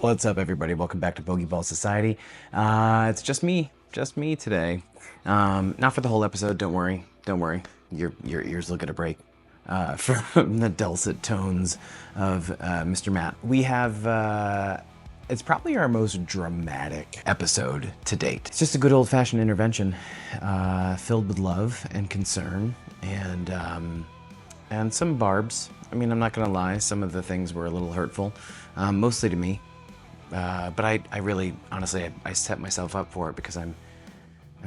What's up, everybody? Welcome back to Bogey Ball Society. It's just me today. Not for the whole episode. Don't worry. Your ears will get a break from the dulcet tones of Mr. Matt. We have. It's probably our most dramatic episode to date. It's just a good old-fashioned intervention, filled with love and concern and some barbs. I mean, I'm not gonna lie. Some of the things were a little hurtful, mostly to me. But I really, honestly, I set myself up for it because I'm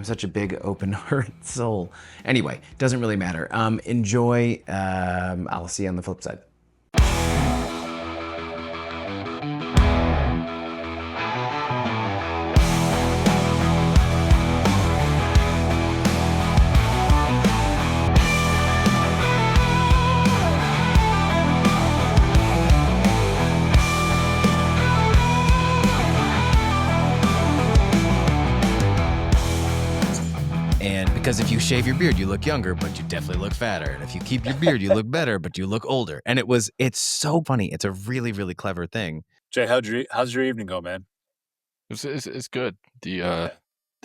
such a big, open-hearted soul. Anyway, doesn't really matter. Enjoy. I'll see you on the flip side. Because if you shave your beard, you look younger, but you definitely look fatter. And if you keep your beard, you look better, but you look older. And it's so funny. It's a really, really clever thing. Jay, how's your evening go, man? It's good. The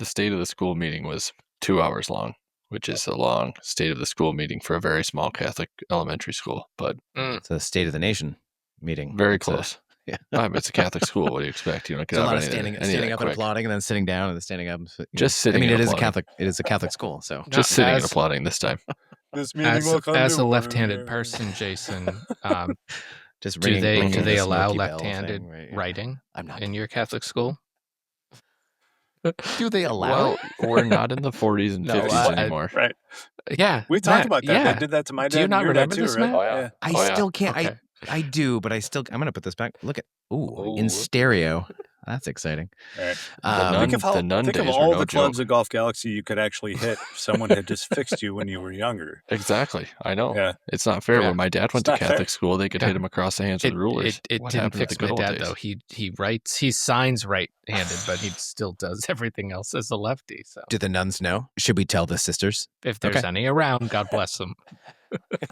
state of the school meeting was 2 hours long, which is a long state of the school meeting for a very small Catholic elementary school. But it's a state of the nation meeting. Very close. Yeah, it's a Catholic school. What do you expect? You don't get a lot of standing up and applauding, and then sitting down, and then standing up. Just sitting. I mean, it is a Catholic school, so just sitting and applauding this time. This meeting as a left-handed person, Jason, just do they allow left-handed writing in your Catholic school? Do they allow? Well, we're not in the 40s and 50s anymore. Right? Yeah, we talked about that. Yeah. They did that to my dad. Do you not remember too, this, right? Matt? Oh, yeah. I still can't. Okay. I do, but I'm going to put this back. Look at, in stereo. That's exciting. Right. Think of all the clubs at Golf Galaxy you could actually hit if someone had just fixed you when you were younger. Exactly. I know. Yeah. It's not fair. When my dad went to Catholic school, they could hit him across the hands with rulers. It didn't fix my dad, though. He signs right-handed, but he still does everything else as a lefty. So, do the nuns know? Should we tell the sisters? If there's any around, God bless them.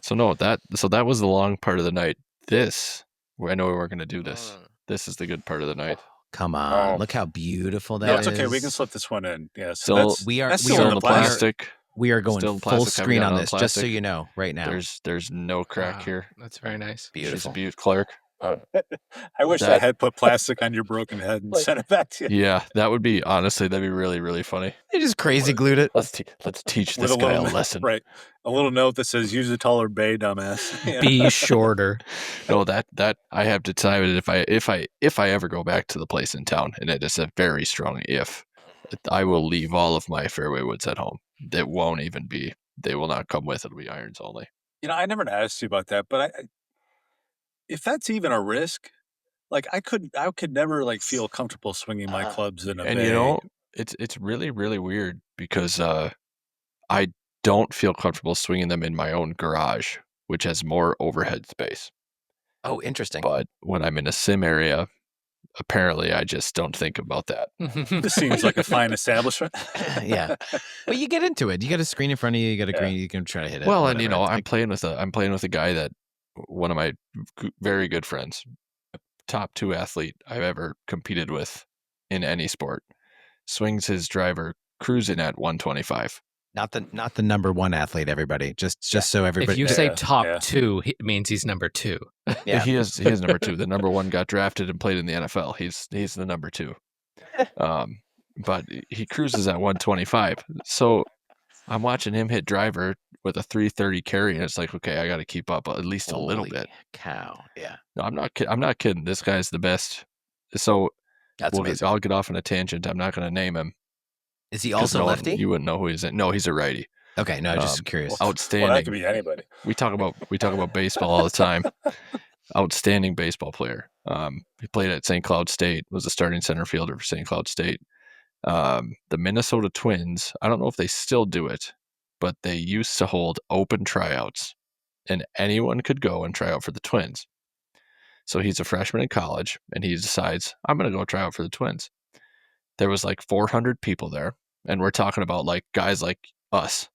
So that was the long part of the night. I know we weren't going to do this. This is the good part of the night. Come on, look how beautiful that is. It's okay. We can slip this one in. Yeah. So we are still in the plastic. We are going full screen on this, just so you know, right now. There's no crack here. That's very nice. Beautiful. Just Clark. I wish I had put plastic on your broken head and sent it back to you. Yeah, that'd be really, really funny. They just crazy glued it. Let's teach this guy a lesson. Right. A little note that says, use a taller bay, dumbass. Yeah. Be shorter. No, that I have decided if I ever go back to the place in town, and it is a very strong if, I will leave all of my fairway woods at home. They will not come with. It'll be irons only. I never asked you about that, but if that's even a risk, like I could never feel comfortable swinging my clubs in a bay. And it's really, really weird because I don't feel comfortable swinging them in my own garage, which has more overhead space. Oh, interesting. But when I'm in a sim area, apparently I just don't think about that. This seems like a fine establishment. Yeah, but you get into it. You got a screen in front of you. You got a green. You can try to hit it. Well, and I'm playing with a guy that one of my very good friends, top 2 athlete I've ever competed with in any sport, swings his driver cruising at 125. Not the number 1 athlete, everybody. Just so everybody. If you say top 2, it means he's number 2. Yeah, he is number 2. The number 1 got drafted and played in the NFL. He's the number 2. But he cruises at 125. So I'm watching him hit driver with a 330 carry, and it's like, okay, I got to keep up at least a little bit. Cow, yeah. No, I'm not kidding. This guy's the best. So that's amazing. I'll get off on a tangent. I'm not going to name him. Is he also lefty? You wouldn't know who he's in. No, he's a righty. Okay, no, just curious. Outstanding. Well, that could be anybody. We talk about baseball all the time. Outstanding baseball player. He played at St. Cloud State. Was a starting center fielder for St. Cloud State. The Minnesota Twins. I don't know if they still do it, but they used to hold open tryouts, and anyone could go and try out for the Twins. So he's a freshman in college, and he decides, I'm going to go try out for the Twins. There was 400 people there, and we're talking about guys like us,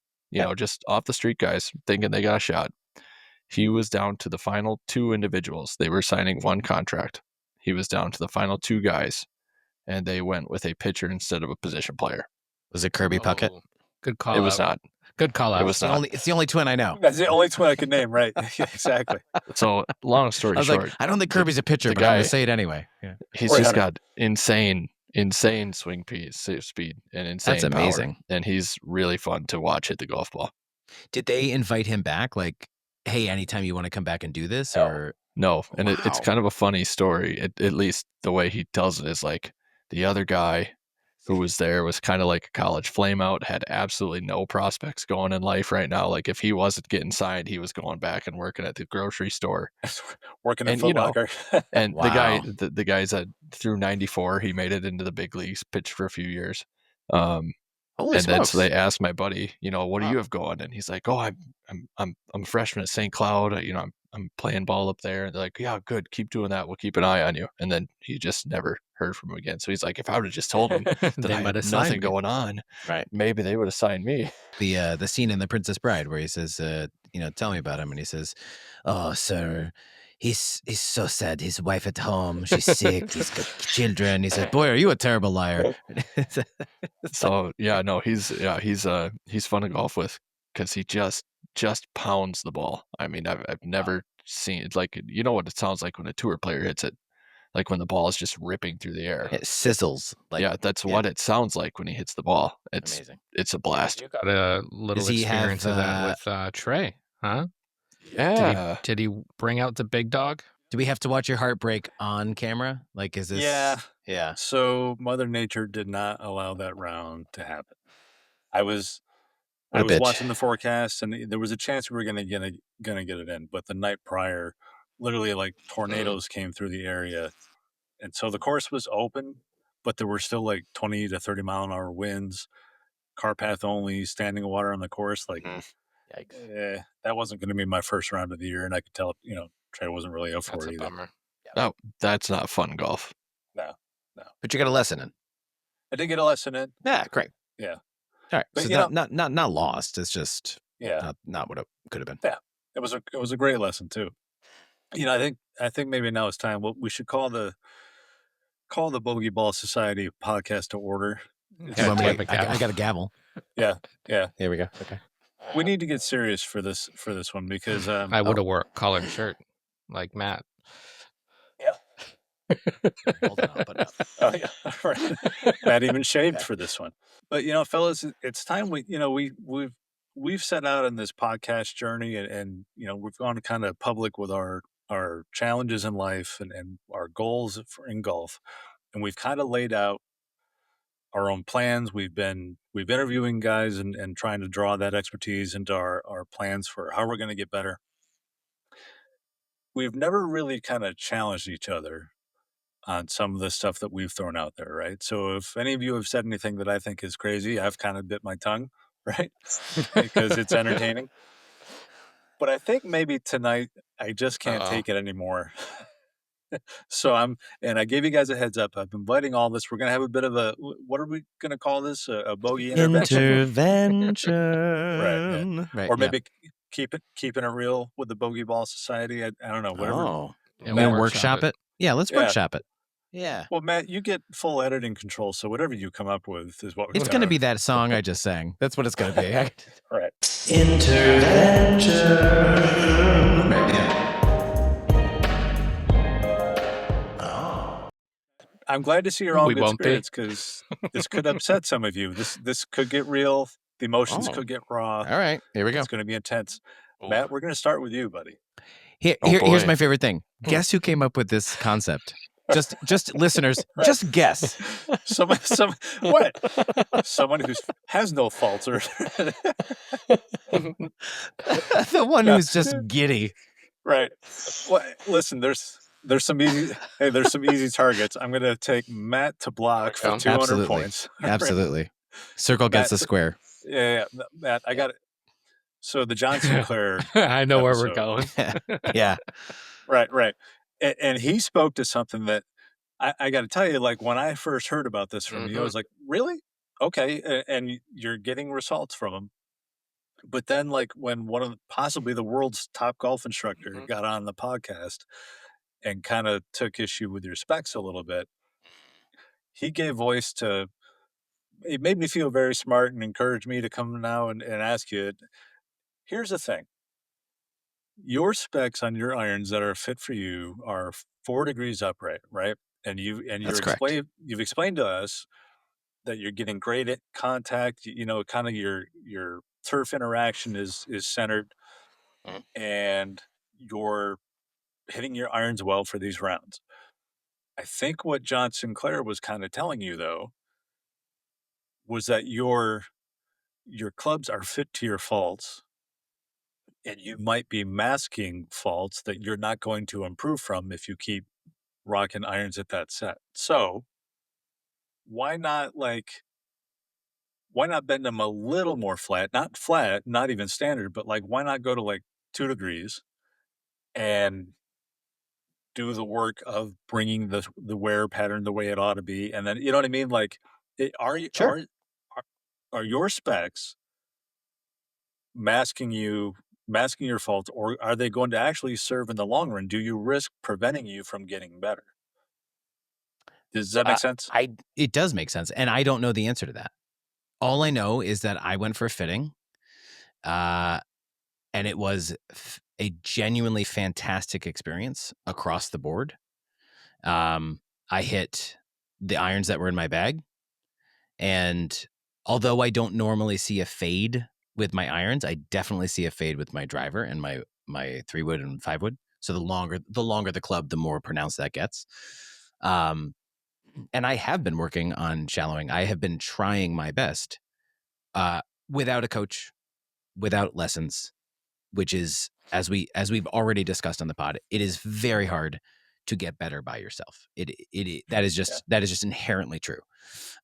just off the street guys thinking they got a shot. He was down to the final 2 individuals. They were signing 1 contract. he was down to the final 2 guys, and they went with a pitcher instead of a position player. Was it Kirby Puckett? Oh, good call. It was not. Good call out. It was not. It's the only twin I know. That's the only twin I could name, right? Exactly. So long story I was short, like, I don't think Kirby's a pitcher, the but I'm guy- going to say it anyway. Yeah. he's Right. just got insane swing speed and insane That's amazing. power, and he's really fun to watch hit the golf ball. Did they invite him back? Like, hey, anytime you want to come back and do this? Or No, and it's Wow. kind of a funny story. At least the way he tells it is like the other guy who was there was kind of like a college flameout, had absolutely no prospects going in life right now. Like if he wasn't getting signed, he was going back and working at the grocery store. Working at And, Foot you know, Locker. And Wow. the guy's that through 94, he made it into the big leagues, pitched for a few years. Holy And then smokes. so they asked my buddy, what do Wow. you have going? And he's like, oh, I'm a freshman at St. Cloud. I'm playing ball up there. And they're like, yeah, good. Keep doing that. We'll keep an eye on you. And then he just never heard from him again. So he's like, if I would have just told him that They I might had have nothing signed me. going on, Right. maybe they would have signed me. The scene in The Princess Bride where he says, tell me about him. And he says, oh, sir, he's so sad. His wife at home, she's sick. He's got children. He said, boy, are you a terrible liar. So yeah, no, he's fun to golf with because he just pounds the ball. I mean, I've never seen it. Like, you know what it sounds like when a tour player hits it, like when the ball is just ripping through the air. It sizzles. Like, Yeah, that's what it sounds like when he hits the ball. amazing. It's a blast. You got a little Does he experience have, of that with Trey, huh? Yeah. Did he bring out the big dog? Do we have to watch your heartbreak on camera? Like, is this? Yeah. Yeah. So Mother Nature did not allow that round to happen. I was What a bitch. watching the forecast, and there was a chance we were gonna get it in, but the night prior, literally like tornadoes came through the area, and so the course was open, but there were still like 20 to 30 mile an hour winds, car path only, standing water on the course. Like, Yikes. that wasn't going to be my first round of the year, and I could tell, Trey wasn't really up for That's it a either. bummer. No, that's not fun golf. No. But you got a lesson in. I did get a lesson in. Yeah, great. Yeah. All right. But, So not lost. It's just Yeah. not what it could have been. It was a great lesson too. I think maybe now it's time. We should call the Bogey Ball Society podcast to order. You want me to- I got a gavel. Yeah. Here we go. Okay. We need to get serious for this one because I would have wore a collared shirt like Matt. Hold on, I'll put it up. Oh yeah, right. Matt even shaved for this one. But fellas, it's time we've set out on this podcast journey, and we've gone kind of public with our challenges in life and our goals in golf, and we've kind of laid out our own plans. We've been interviewing guys and trying to draw that expertise into our plans for how we're going to get better. We've never really kind of challenged each other on some of the stuff that we've thrown out there, right? So if any of you have said anything that I think is crazy, I've kind of bit my tongue, right? Because it's entertaining. But I think maybe tonight I just can't take it anymore. So I gave you guys a heads up. I've been inviting all this. We're going to have a bit of what are we going to call this? A bogey intervention? Intervention. Right. Or maybe keeping it real with the Bogey Ball Society. I don't know, whatever. Oh. And We'll we'll workshop it. Yeah, let's Yeah. workshop it. Yeah. Well, Matt, you get full editing control, so whatever you come up with is what we're It's going to be that song I just sang. That's what it's going to be. Right. Intervention. Yeah. I'm glad to see you're all We in good won't be. spirits because this could upset some of you. This could get real. The emotions could get raw. All right. Here we go. It's going to be intense. Matt, we're going to start with you, buddy. Here's boy. my favorite thing. Guess who came up with this concept? Just listeners, just guess. Someone who has no faults or The one who's just giddy. right. Well, listen, there's some easy targets. I'm going to take Matt to block for 200 Absolutely. points. Absolutely. Circle gets the square. Yeah, Matt, I got it. So the John Sinclair. I know where we're episode. going. Yeah. Right. And he spoke to something that I got to tell you, like when I first heard about this from you, I was like, really? Okay. And you're getting results from him. But then like when possibly the world's top golf instructor got on the podcast and kind of took issue with your specs a little bit, he gave voice to. It made me feel very smart and encouraged me to come now and ask you. Here's the thing: your specs on your irons that are fit for you are 4 degrees upright, right? And That's correct. you've explained to us that you're getting great at contact. Kind of your turf interaction is centered, Mhm. and you're hitting your irons well for these rounds. I think what John Sinclair was kind of telling you though was that your clubs are fit to your faults, and you might be masking faults that you're not going to improve from if you keep rocking irons at that set. So why not bend them a little more flat, not even standard, but like why not go to like 2 degrees and do the work of bringing the wear pattern the way it ought to be, and then you know what I mean. Like, are you Sure. are your specs masking your faults, or are they going to actually serve in the long run? Do you risk preventing you from getting better? Does that make sense? It does make sense, and I don't know the answer to that. All I know is that I went for a fitting, and it was a genuinely fantastic experience across the board. I hit the irons that were in my bag, and although I don't normally see a fade with my irons, I definitely see a fade with my driver and my 3-wood and 5-wood. So the longer the club, the more pronounced that gets. And I have been working on shallowing. I have been trying my best without a coach, without lessons, which is as we've already discussed on the pod, it is very hard to get better by yourself. That is just inherently true.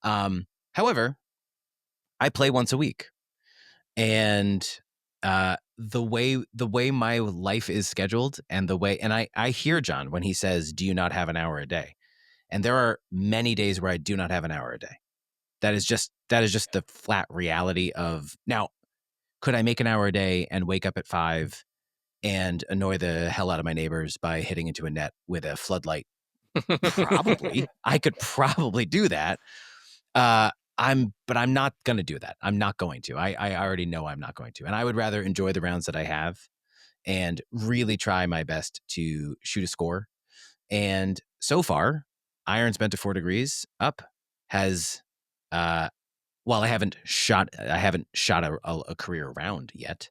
However, I play once a week, and the way my life is scheduled, and I hear John when he says, "Do you not have an hour a day?" And there are many days where I do not have an hour a day. That is just the flat reality of now. Could I make an hour a day and wake up at 5 and annoy the hell out of my neighbors by hitting into a net with a floodlight? Probably. I could probably do that. But I'm not going to do that. I'm not going to. I already know I'm not going to. And I would rather enjoy the rounds that I have and really try my best to shoot a score. And so far, irons bent to 4 degrees up has while I haven't shot a career round yet.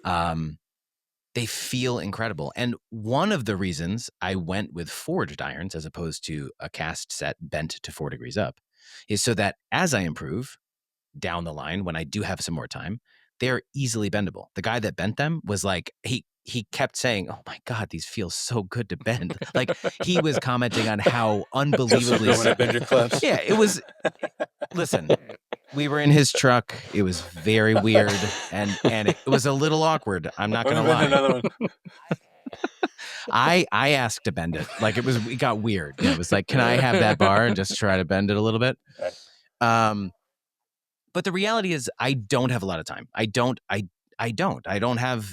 They feel incredible. And one of the reasons I went with forged irons as opposed to a cast set bent to 4 degrees up is so that as I improve down the line, when I do have some more time, they're easily bendable. The guy that bent them was like, he kept saying, "Oh my God, these feel so good to bend." Like he was commenting on how unbelievably When I bend your clubs. Yeah, it was. Listen, we were in his truck. It was very weird, and it was a little awkward. I'm not Let gonna me bend lie. another one. I it bend it. Like it got weird. It was like, can I have that bar and just try to bend it a little bit? But the reality is I don't have a lot of time. I don't have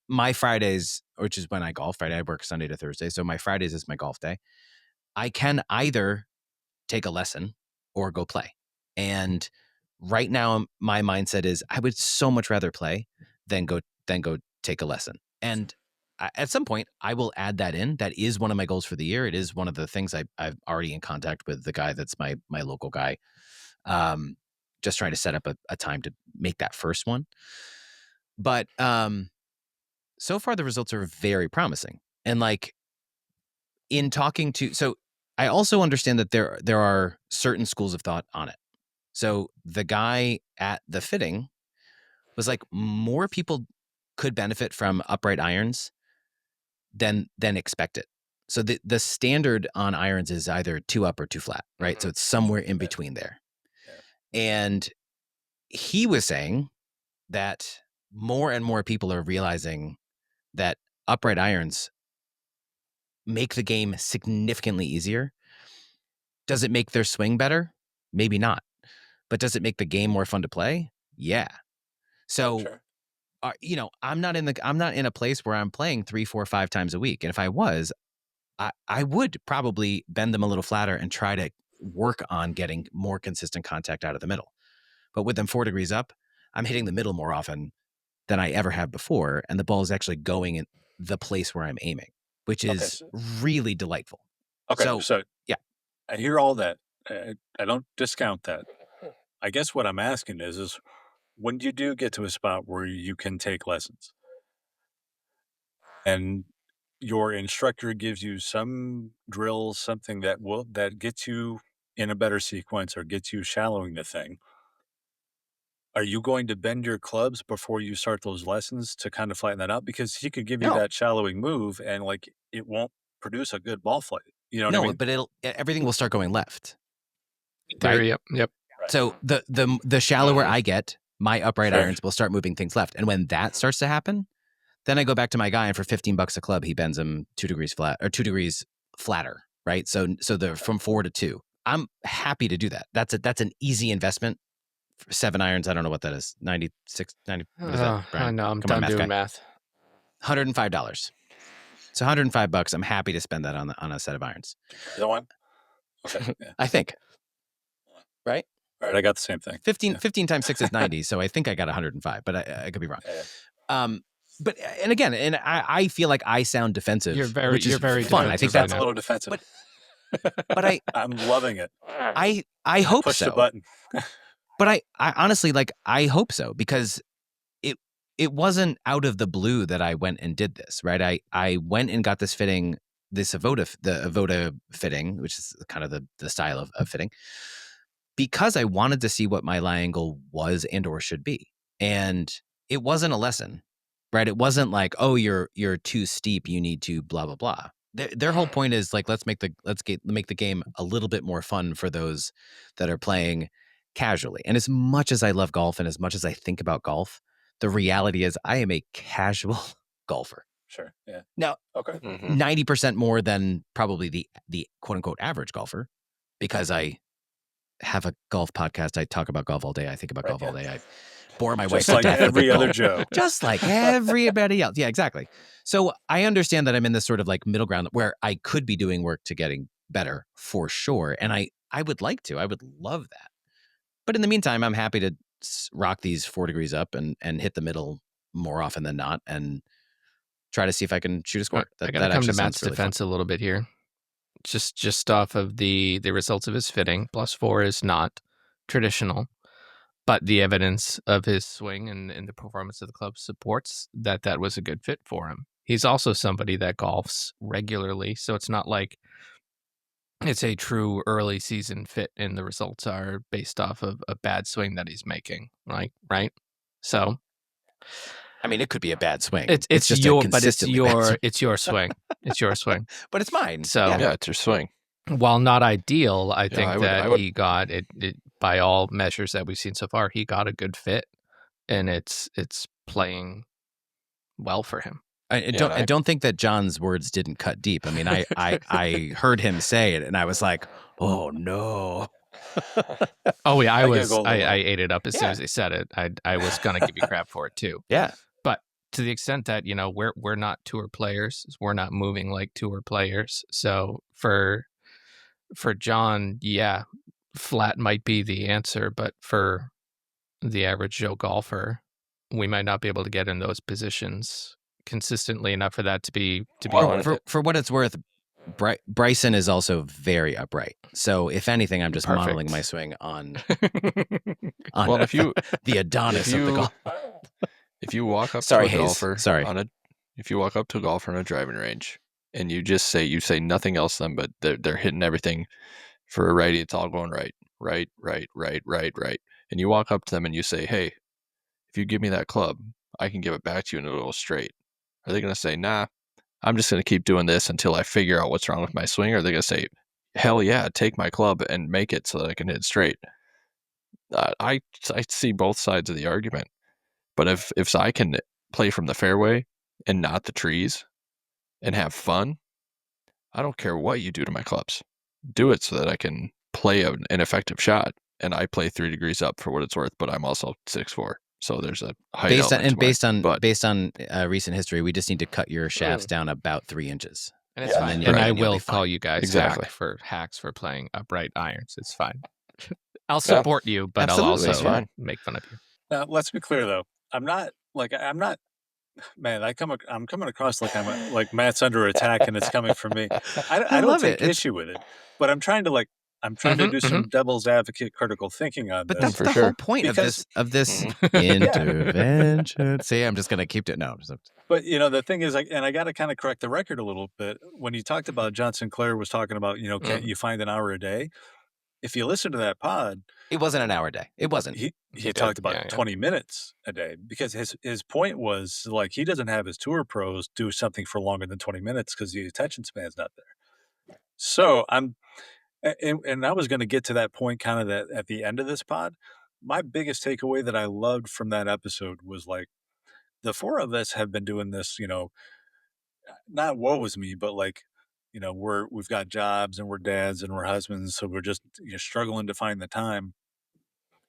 my Fridays, which is when I golf. Friday I work Sunday to Thursday. So my Fridays is my golf day. I can either take a lesson or go play. And right now my mindset is I would so much rather play than go take a lesson. And at some point I will add that in. That is one of my goals for the year. It is one of the things I've already in contact with the guy that's my local guy. Just trying to set up a time to make that first one. But so far the results are very promising. And like in talking to, so I also understand that there are certain schools of thought on it. So the guy at the fitting was like, more people could benefit from upright irons than expected. So the standard on irons is either 2 up or 2 flat, right? So it's somewhere in between there. Yeah. And he was saying that more and more people are realizing that upright irons make the game significantly easier. Does it make their swing better? Maybe not. But does it make the game more fun to play? Yeah. So, Sure. I'm not in a place where I'm playing 3, 4, 5 times a week. And if I was, I would probably bend them a little flatter and try to work on getting more consistent contact out of the middle. But with them 4 degrees up, I'm hitting the middle more often than I ever have before, and the ball is actually going in the place where I'm aiming, which is really delightful. Okay, so yeah, I hear all that. I don't discount that. I guess what I'm asking is when you do get to a spot where you can take lessons and your instructor gives you some drill, something that gets you in a better sequence or gets you shallowing the thing, are you going to bend your clubs before you start those lessons to kind of flatten that out? Because he could give you No. that shallowing move and like it won't produce a good ball flight. You know what I mean? But everything will start going left. There, Right? Yep. Right. So the shallower I get, my upright irons will start moving things left. And when that starts to happen, then I go back to my guy, and for $15 a club, he bends them 2 degrees flat or 2 degrees flatter. Right. So they're from 4 to 2. I'm happy to do that. That's an easy investment. 7 irons. I don't know what that is. 96, 90. What is that, Brian? I know. I'm Come on, done doing guy. math. $105. So $105. I'm happy to spend that on a set of irons. The one? Okay. Yeah. I think. Right? All right. I got the same thing. 15 times 6 is 90. So I think I got 105, but I could be wrong. Yeah. But and again, and I feel like I sound defensive. You're very fun. I think That's that's a little defensive. But I'm loving it. I hope Push so. the button. But I honestly, like, I hope so, because it wasn't out of the blue that I went and did this, right? I went and got this fitting, the Avoda fitting, which is kind of the style of fitting, because I wanted to see what my lie angle was and or should be. And it wasn't a lesson, right? It wasn't like, oh, you're too steep, you need to blah, blah, blah. Their whole point is like, let's make the game a little bit more fun for those that are playing casually. And as much as I love golf and as much as I think about golf, the reality is I am a casual golfer. Sure. Yeah. Now, okay. 90% more than probably the quote unquote average golfer, because I have a golf podcast. I talk about golf all day. I think about golf all day. I bore my wife to like death every with other golf. Joe. Just like everybody else. Yeah, exactly. So I understand that I'm in this sort of like middle ground where I could be doing work to getting better for sure. And I would like to. I would love that. But in the meantime, I'm happy to rock these 4 degrees up and hit the middle more often than not and try to see if I can shoot a score. I got to come to Matt's defense a little bit here. Just off of the results of his fitting, +4 is not traditional, but the evidence of his swing and the performance of the club supports that was a good fit for him. He's also somebody that golfs regularly, so it's not like it's a true early season fit and the results are based off of a bad swing that he's making, right? So, I mean, it could be a bad swing. It's just your swing. It's your swing. It's your swing. But it's mine. So yeah, it's your swing. While not ideal, I think I would. he got it by all measures that we've seen so far. He got a good fit, and it's playing well for him. I don't think that John's words didn't cut deep. I mean, I heard him say it, and I was like, oh no. Oh yeah, I ate it up as soon as he said it. I was gonna give you crap for it too. Yeah, but to the extent that we're not tour players, we're not moving like tour players. So for John, yeah, flat might be the answer, but for the average Joe golfer, we might not be able to get in those positions consistently enough for that to be. For what it's worth, Bryson is also very upright. So if anything, I'm just modeling my swing on well, if you the Adonis of the golf. If you walk up to a golfer if you walk up to a golfer on a driving range and you just say nothing else to them, but they're hitting everything for a righty, it's all going right, and you walk up to them and you say, hey, if you give me that club, I can give it back to you and it'll go straight. Are they going to say, nah, I'm just going to keep doing this until I figure out what's wrong with my swing? Or are they going to say, hell yeah, take my club and make it so that I can hit straight? I see both sides of the argument. But if I can play from the fairway and not the trees and have fun, I don't care what you do to my clubs. Do it so that I can play an effective shot. And I play 3 degrees up for what it's worth, but I'm also 6'4". So there's a height based on recent history, we just need to cut your shafts down about 3 inches. And it's Yeah, fine. and then And you're I right, you'll will be fine. call you guys Exactly. hacks for playing upright irons. It's fine. I'll support you, but Absolutely, I'll also it's fine. make fun of you. Now, let's be clear though. I'm not, man. I'm coming across like like Matt's under attack and it's coming from me. I I don't love it. take issue with it, but I'm trying to do some devil's advocate critical thinking on But this. that's For the sure. whole point Because- of this Mhm. intervention. See, I'm just gonna keep it. No, But the thing is, and I got to kind of correct the record a little bit. When you talked about John Sinclair was talking about, can't you find an hour a day? If you listen to that pod, it wasn't an hour a day. It wasn't. he He did, talked about yeah, yeah. 20 minutes a day because his point was like he doesn't have his tour pros do something for longer than 20 minutes because the attention span's not there. So and I was going to get to that point kind of that at the end of this pod. My biggest takeaway that I loved from that episode was like the four of us have been doing this, not woe is me, but like, we've got jobs and we're dads and we're husbands, so we're just struggling to find the time.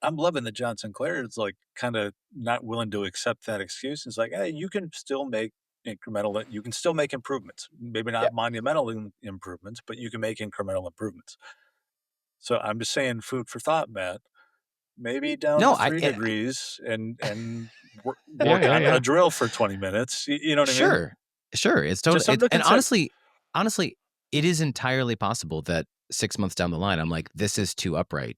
I'm loving that John Sinclair is like kind of not willing to accept that excuse. It's like, hey, you can still make you can still make improvements. Maybe not monumental improvements, but you can make incremental improvements. So I'm just saying, food for thought, Matt. Maybe down No, to 3 degrees and work Yeah, on yeah. a drill for 20 minutes. You know what I mean? Sure. It's totally. something to And consider. honestly, it is entirely possible that 6 months down the line, I'm like, this is too upright.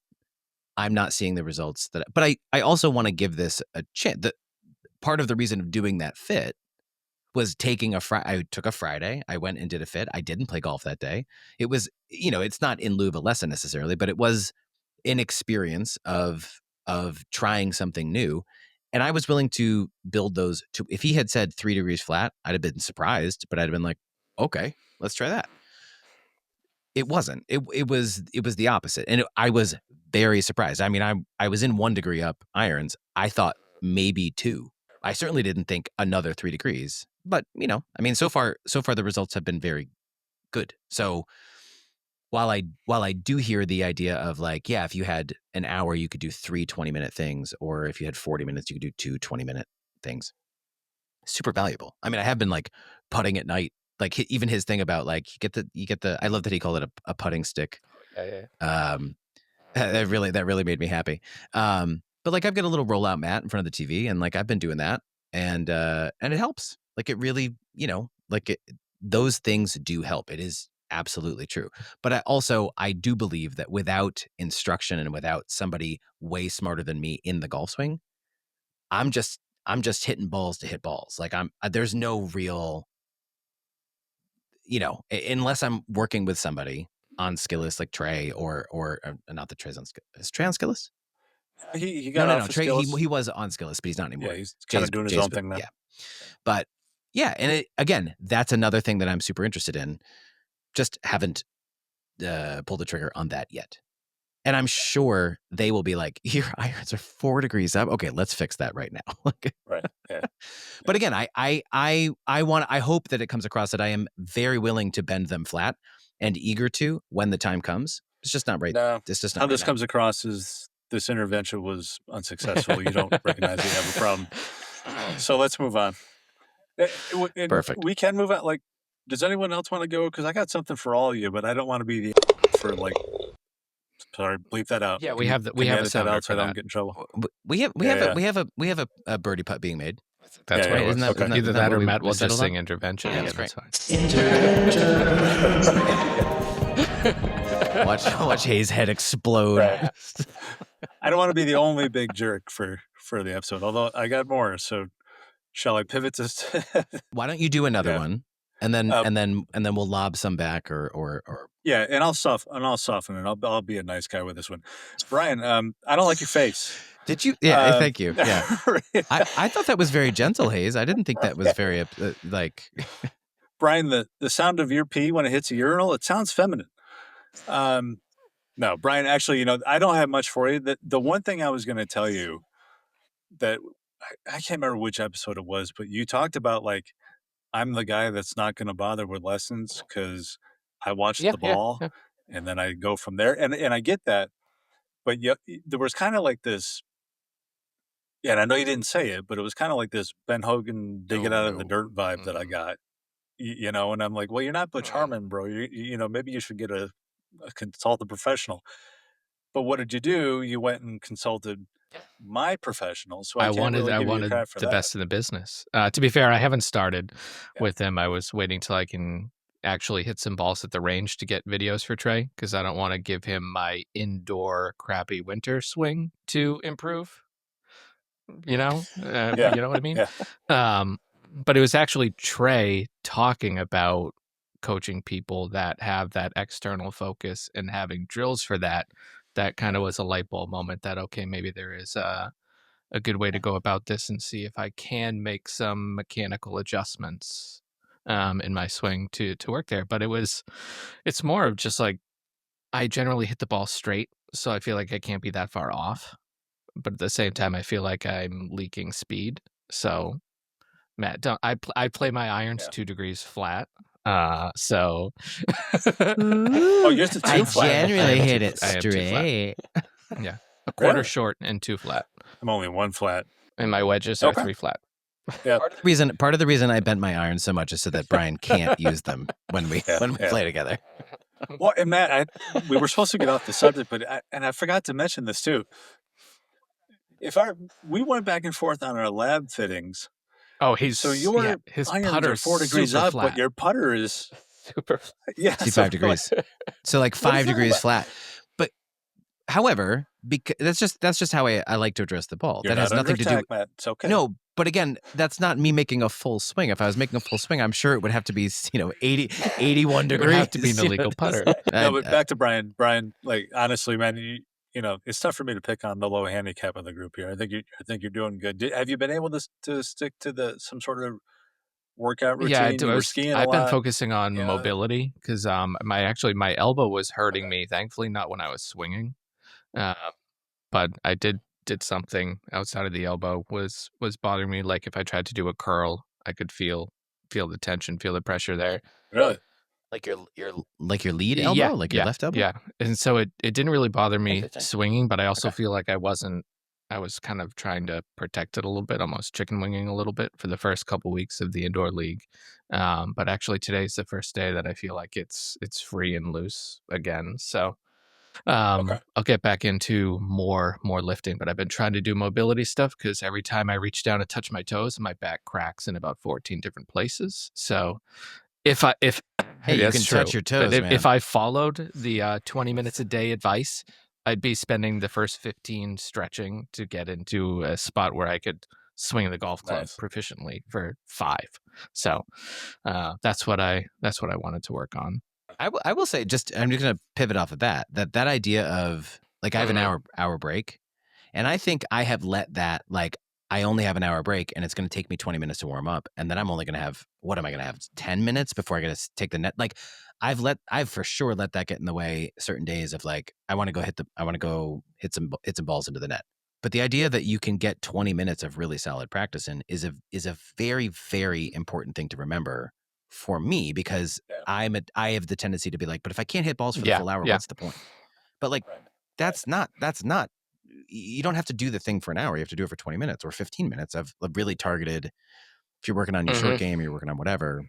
I'm not seeing the results that. But I also want to give this a chance. Part of the reason of doing that fit was taking I took a Friday. I went and did a fit. I didn't play golf that day. It was, it's not in lieu of a lesson necessarily, but it was an experience of trying something new. And I was willing to build those to, if he had said 3 degrees flat, I'd have been surprised, but I'd have been like, okay, let's try that. It wasn't. It was the opposite. And I was very surprised. I mean, I was in 1 degree up irons. I thought maybe 2. I certainly didn't think another 3 degrees, but I mean, so far the results have been very good. So while I do hear the idea of like, yeah, if you had an hour, you could do 3 20-minute things, or if you had 40 minutes, you could do 2 20-minute things. Super valuable. I mean, I have been like putting at night, like even his thing about like you get the. I love that he called it a putting stick. Yeah. That really made me happy. But like I've got a little rollout mat in front of the TV, and like I've been doing that, and it helps. Like it really, those things do help. It is absolutely true. But I do believe that without instruction and without somebody way smarter than me in the golf swing, I'm just hitting balls to hit balls. Like there's no real, unless I'm working with somebody on Skillest like Trey or not that Trey's on Skillest. Is Trey on Skillest? He got No. off Trey, Skillest. he was on Skillest, but he's not anymore. Yeah, he's kind of doing his own thing now. Yeah. But yeah, and again, that's another thing that I'm super interested in. Just haven't pulled the trigger on that yet. And I'm sure they will be like, your irons are 4 degrees up. Okay, let's fix that right now. Right. Yeah. But again, I hope that it comes across that I am very willing to bend them flat and eager to when the time comes. It's just not right. No, It's just not how right this now. comes across is this intervention was unsuccessful. You don't recognize you have a problem. So let's move on. Perfect. We can move on. Like, does anyone else want to go? Because I got something for all of you, but I don't want to be the for like. Sorry, bleep that out. Yeah, Can we you- have can we you have a edit that sounder out so for I don't that. get in trouble. We have Yeah. a birdie putt being made. That's Yeah, right. yeah, Isn't that, okay. isn't that- Either isn't that what or we Matt will settled just on? sing intervention. Yeah, Yeah, that's fine. Watch Hayes' head explode. Right. I don't want to be the only big jerk for the episode, although I got more. So shall I pivot to? Why don't you do another Yeah. one, and then we'll lob some back or Yeah, and I'll soften it. I'll be a nice guy with this one. Brian, I don't like your face. Did you? Yeah, thank you. Yeah, Right. I thought that was very gentle, Hayes. I didn't think that was very like. Brian, the sound of your pee when it hits a urinal, it sounds feminine. No, Brian, actually, I don't have much for you. The one thing I was going to tell you that I can't remember which episode it was, but you talked about like, I'm the guy that's not going to bother with lessons because I watch the ball and then I go from there. And I get that. But yeah, there was kind of like this. Yeah, and I know you didn't say it, but it was kind of like this Ben Hogan dig it out of the dirt vibe that I got. you know, and I'm like, well, you're not Butch Harmon, bro. You know, maybe you should get a consult a professional. But what did you do? You went and consulted my professional, so I can't really I give you wanted credit for the that. best in the business. To be fair, I haven't started with him. I was waiting till I can actually hit some balls at the range to get videos for Trey, because I don't want to give him my indoor crappy winter swing to improve. You know, Yeah. you know what I mean? Yeah. But it was actually Trey talking about coaching people that have that external focus and having drills for that. That kind of was a light bulb moment that, okay, maybe there is a good way to go about this and see if I can make some mechanical adjustments in my swing to work there. But it's more of just like, I generally hit the ball straight, so I feel like I can't be that far off. But at the same time, I feel like I'm leaking speed. So, Matt, I play my irons 2 degrees flat. So Oh, yours is I too flat. generally hit it I have 2 flat. straight. Yeah, a quarter Really? short and 2 flat, I'm only 1 flat. and my wedges are Okay. 3 flat. Yeah. Part of the reason I bent my irons so much is so that Brian can't use them when we play together. Well, and Matt, we were supposed to get off the subject, but I forgot to mention this too. We went back and forth on our lab fittings. Oh, his irons putter are 4 degrees up, flat. but your putter is super. Yeah, See, 5 degrees. So like 5 degrees flat. But however, because that's just how I like to address the ball. You're that has not nothing under to do. attack, Matt. It's okay. No, but again, that's not me making a full swing. If I was making a full swing, I'm sure it would have to be 81 It degrees. would have to be an illegal putter. No, but back to Brian. Brian, like honestly, man, you know, it's tough for me to pick on the low handicap of the group here. I think you're doing good. Have you been able to stick to some sort of workout routine? Yeah, You were skiing a I've been lot. focusing on mobility because my elbow was hurting me. Thankfully, not when I was swinging, but I did something outside of the elbow was bothering me. Like if I tried to do a curl, I could feel the tension, feel the pressure there. Really? Like your lead elbow, your left elbow. Yeah, and so it didn't really bother me swinging, but I also feel like I was kind of trying to protect it a little bit, almost chicken winging a little bit for the first couple weeks of the indoor league. But actually, today's the first day that I feel like it's free and loose again. So I'll get back into more lifting, but I've been trying to do mobility stuff because every time I reach down to touch my toes, my back cracks in about 14 different places. So if Hey, you can touch your toes, man. If I followed the 20 minutes a day advice, I'd be spending the first 15 stretching to get into a spot where I could swing the golf club proficiently for 5. So that's what I wanted to work on. I will say, I'm just going to pivot off of that idea of like I have an hour break, and I think I have let that, like, I only have an hour break and it's going to take me 20 minutes to warm up, and then I'm only going to have, what am I going to have, 10 minutes before I get to take the net. Like I've for sure let that get in the way certain days of like, I want to go hit some balls into the net. But the idea that you can get 20 minutes of really solid practice in is a very, very important thing to remember for me, because I have the tendency to be like, but if I can't hit balls for the full hour, what's the point? But like, that's not, you don't have to do the thing for an hour. You have to do it for 20 minutes or 15 minutes of really targeted. If you're working on your short game, you're working on whatever.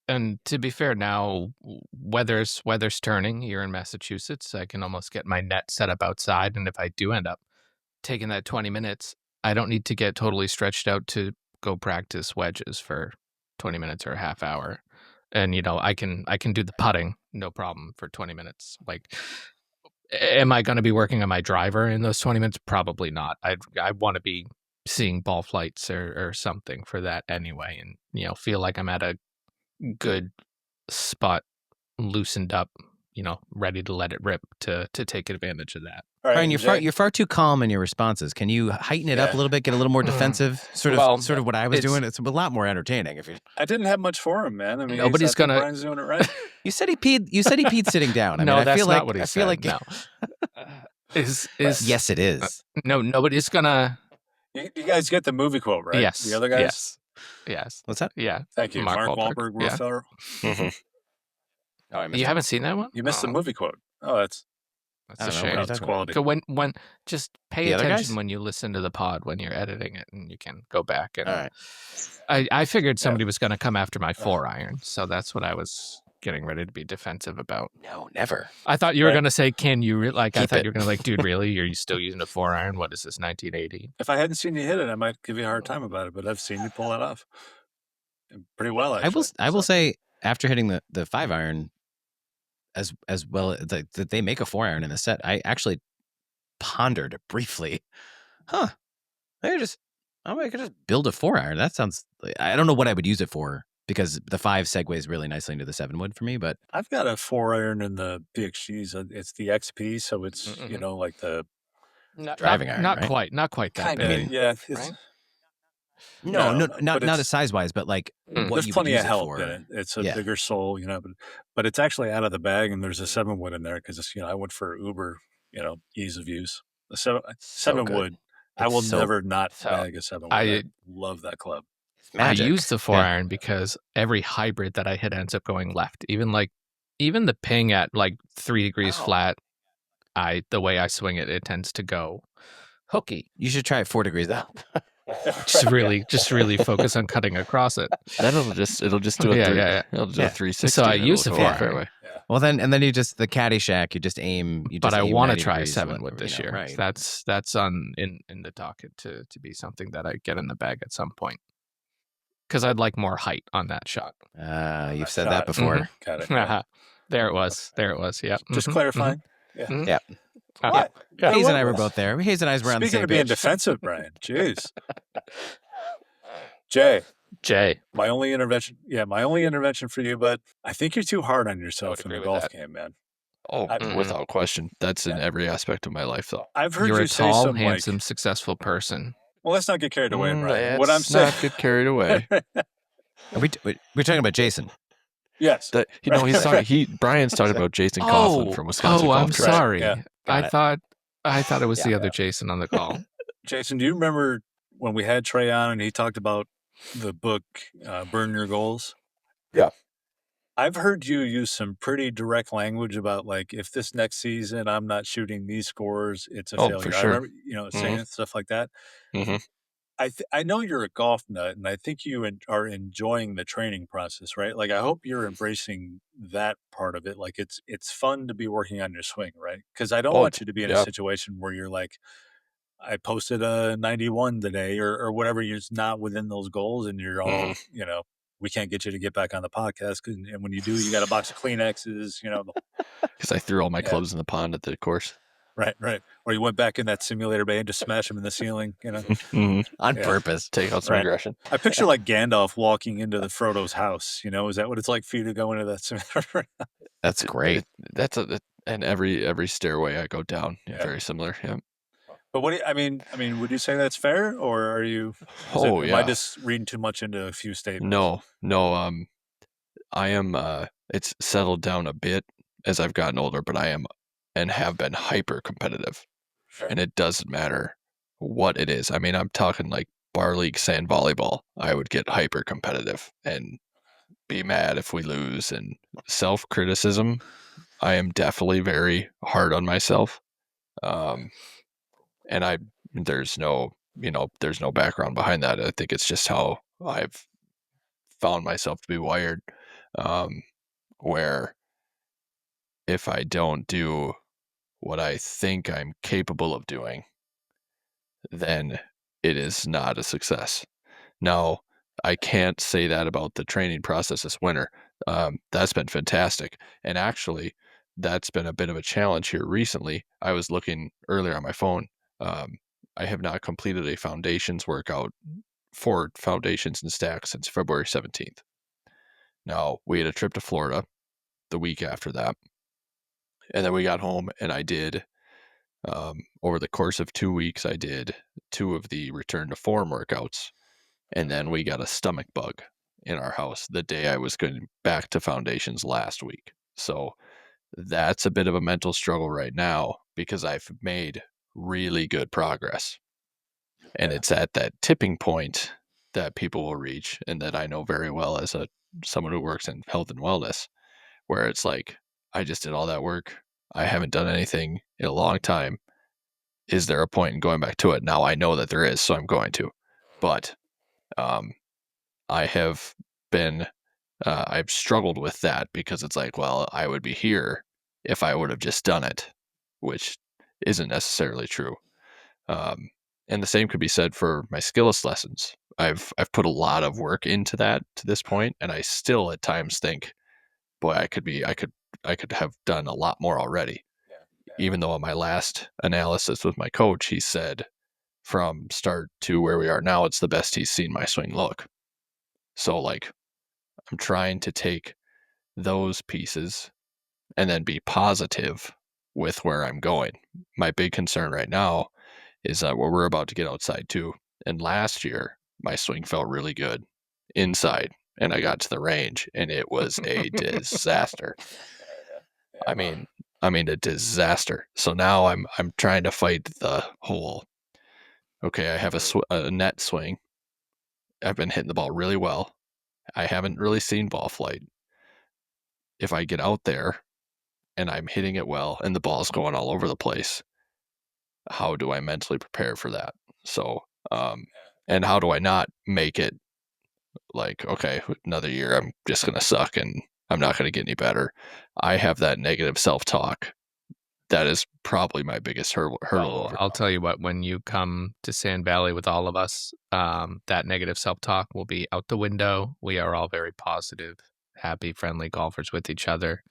And to be fair, now weather's turning here in Massachusetts. I can almost get my net set up outside, and if I do end up taking that 20 minutes, I don't need to get totally stretched out to go practice wedges for 20 minutes or a half hour. And I can do the putting no problem for 20 minutes. Like, am I going to be working on my driver in those 20 minutes? Probably not. I want to be seeing ball flights or something for that anyway, and feel like I'm at a good spot, loosened up, ready to let it rip to take advantage of that. All right, Brian, you're far too calm in your responses. Can you heighten it up a little bit, get a little more defensive? Sort of what I was doing. It's a lot more entertaining. I didn't have much for him, man. I mean, nobody's gonna. Brian's doing it right. You said he peed sitting down. I no, mean, that's I feel not like, what he I said. feel like no. Is yes, it is. No, nobody's gonna. You guys get the movie quote, right? Yes. The other guys. Yes. What's that? Yeah. Thank you, Mark Wahlberg, Will Ferrell. Oh, You haven't seen that one? You missed the movie quote. Oh, that's. That's I a don't know what shame. you're It's talking about. quality. When just pay The other attention guys? when you listen to the pod when you're editing it, and you can go back and. All right. I figured somebody was going to come after my 4-iron, so that's what I was getting ready to be defensive about. No, never. I thought you were Right. going to say, "Can you?" I Keep thought it. you were going to like, dude, really? Are you still using a 4-iron? What is this, 1980? If I hadn't seen you hit it, I might give you a hard time about it, but I've seen you pull that off. And pretty well, actually. I will say after hitting the 5-iron as well that they make a 4-iron in the set, I actually pondered briefly. I could just build a 4-iron. That sounds I don't know what I would use it for because the 5 segues really nicely into the 7 wood for me, but I've got a 4-iron in the PXGs. It's the XP, so it's, Mhm. like the driving iron, not right? quite that kind big. of, mean, yeah. It's, right? No, No, not but it's- as size wise, but like what there's you would plenty use of it help for. in it. It's a Yeah. bigger soul, but it's actually out of the bag, and there's a 7 wood in there because it's, I went for uber, ease of use. The 7 good. wood. I It's will so- never not so bag a 7 wood. I- I love that club. It's magic. I use the 4-iron because every hybrid that I hit ends up going left. Even the ping at like 3 degrees Oh. flat, the way I swing it, it tends to go hooky. You should try it 4 degrees up. Just really focus on cutting across it. It'll just do a Yeah. It'll do Yeah. a 360. So I and use it'll the go off 4-iron. fairway. Well, then you just the Caddyshack. You just aim. But I want to try a 7 wood this year. Right. That's in the docket to be something that I get in the bag at some point. Because I'd like more height on that shot. You've said shot. that before. Got it. Yeah. There it was. Yeah. Just Mhm, clarifying. mhm. Yeah. What? Yeah. Hayes and I were both there. Hayes and I were on the Speaking same of being page. defensive, Brian. Jeez. Jay, Jay. my only intervention for you, but I think you're too hard on yourself in agree the with golf that. game, man. Oh, I- without question. That's in every aspect of my life, though. I've heard You're you a say tall, some handsome, successful person. well, let's not get carried away, Brian. Let's What I'm saying, not get carried away. We're talking about Jason. yes, Brian's talking about Jason Coughlin from Wisconsin I'm Golf Course. sorry. Yeah. Got I thought it was the Yeah. other Jason on the call. Jason, do you remember when we had Trey on and he talked about the book Burn Your Goals? Yeah. I've heard you use some pretty direct language about like if this next season I'm not shooting these scores, it's a Oh, failure. for I sure. remember, saying stuff like that. Mhm. I know you're a golf nut, and I think you are enjoying the training process, right? Like I hope you're embracing that part of it. Like it's fun to be working on your swing, right? Because I don't want you to be in a yeah. situation where you're like, I posted a 91 today or whatever. You're just not within those goals, and you're all we can't get you to get back on the podcast. And when you do, you got a box of Kleenexes, Because I threw all my Yeah. clubs in the pond at the course. right. Or you went back in that simulator bay and just smashed them in the ceiling, Mhm. On Yeah. purpose. Take out some Right. aggression. I picture like Gandalf walking into the Frodo's house. Is that what it's like for you to go into that simulator? That's great. And every stairway I go down, Yeah. very similar. Yeah. But what do you, I mean, would you say that's fair, or are you? Oh, Am I yeah. just reading too much into a few statements? No. I am. It's settled down a bit as I've gotten older, but I am and have been hyper competitive, Sure. and it doesn't matter what it is. I mean, I'm talking like bar league sand volleyball. I would get hyper competitive and be mad if we lose. And self criticism, I am definitely very hard on myself. And there's no background behind that. I think it's just how I've found myself to be wired, where if I don't do what I think I'm capable of doing, then it is not a success. Now, I can't say that about the training process this winter. That's been fantastic. And actually, that's been a bit of a challenge here recently. I was looking earlier on my phone. I have not completed a foundations workout for foundations and stacks since February 17th. Now, we had a trip to Florida the week after that. And then we got home and I did, over the course of 2 weeks, I did 2 of the return to form workouts. And then we got a stomach bug in our house the day I was going back to foundations last week. So that's a bit of a mental struggle right now because I've made really good progress. And it's at that tipping point that people will reach and that I know very well as someone who works in health and wellness, where it's like, I just did all that work. I haven't done anything in a long time. Is there a point in going back to it? Now I know that there is, so I'm going to. But I have been, I've struggled with that because it's like, well, I would be here if I would have just done it, which isn't necessarily true. And the same could be said for my skillest lessons. I've put a lot of work into that to this point, and I still at times think, boy, I could have done a lot more already. Even though in my last analysis with my coach, he said from start to where we are now, it's the best he's seen my swing look. So like, I'm trying to take those pieces and then be positive with where I'm going. My big concern right now is that we're about to get outside too. And last year, my swing felt really good inside, and I got to the range, and it was a disaster. I mean, a disaster. So now I'm trying to fight the whole. Okay, I have a net swing. I've been hitting the ball really well. I haven't really seen ball flight. If I get out there and I'm hitting it well and the ball's going all over the place, how do I mentally prepare for that? So, and how do I not make it like, okay, another year I'm just going to suck and I'm not going to get any better? I have that negative self-talk. That is probably my biggest hurdle over. I'll tell you what, when you come to Sand Valley with all of us, that negative self-talk will be out the window. We are all very positive, happy, friendly golfers with each other.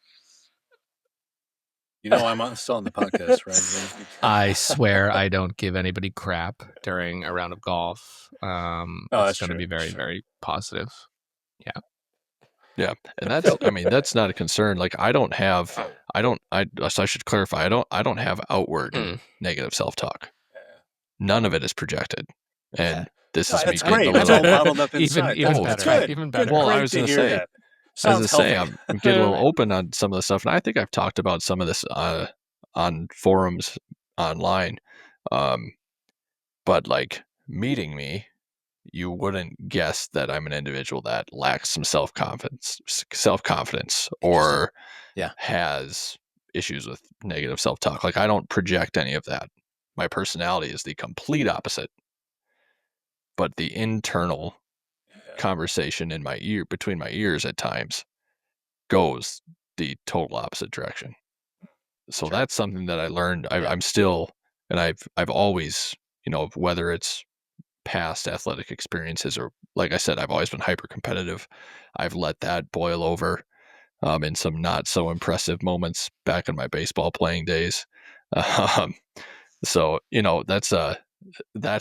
You know, I'm still on the podcast, right? I swear I don't give anybody crap during a round of golf. It's going to be very, very positive. Yeah. Yeah. And that's, I mean, that's not a concern. Like I should clarify. I don't have outward negative self-talk. None of it is projected. And this is me that's getting great. a That's little all bottled up inside. Even That's better. good. Even better. Well, Great I was to going to hear say, that. Sounds healthy. I'm getting a little open on some of the stuff, and I think I've talked about some of this on forums online. But like meeting me, you wouldn't guess that I'm an individual that lacks some self-confidence or has issues with negative self-talk. Like I don't project any of that. My personality is the complete opposite. But the internal conversation in my ear, between my ears at times, goes the total opposite direction. So that's something that I learned. I'm still, and I've always, you know, whether it's past athletic experiences or like I said, I've always been hyper competitive. I've let that boil over in some not so impressive moments back in my baseball playing days. So you know that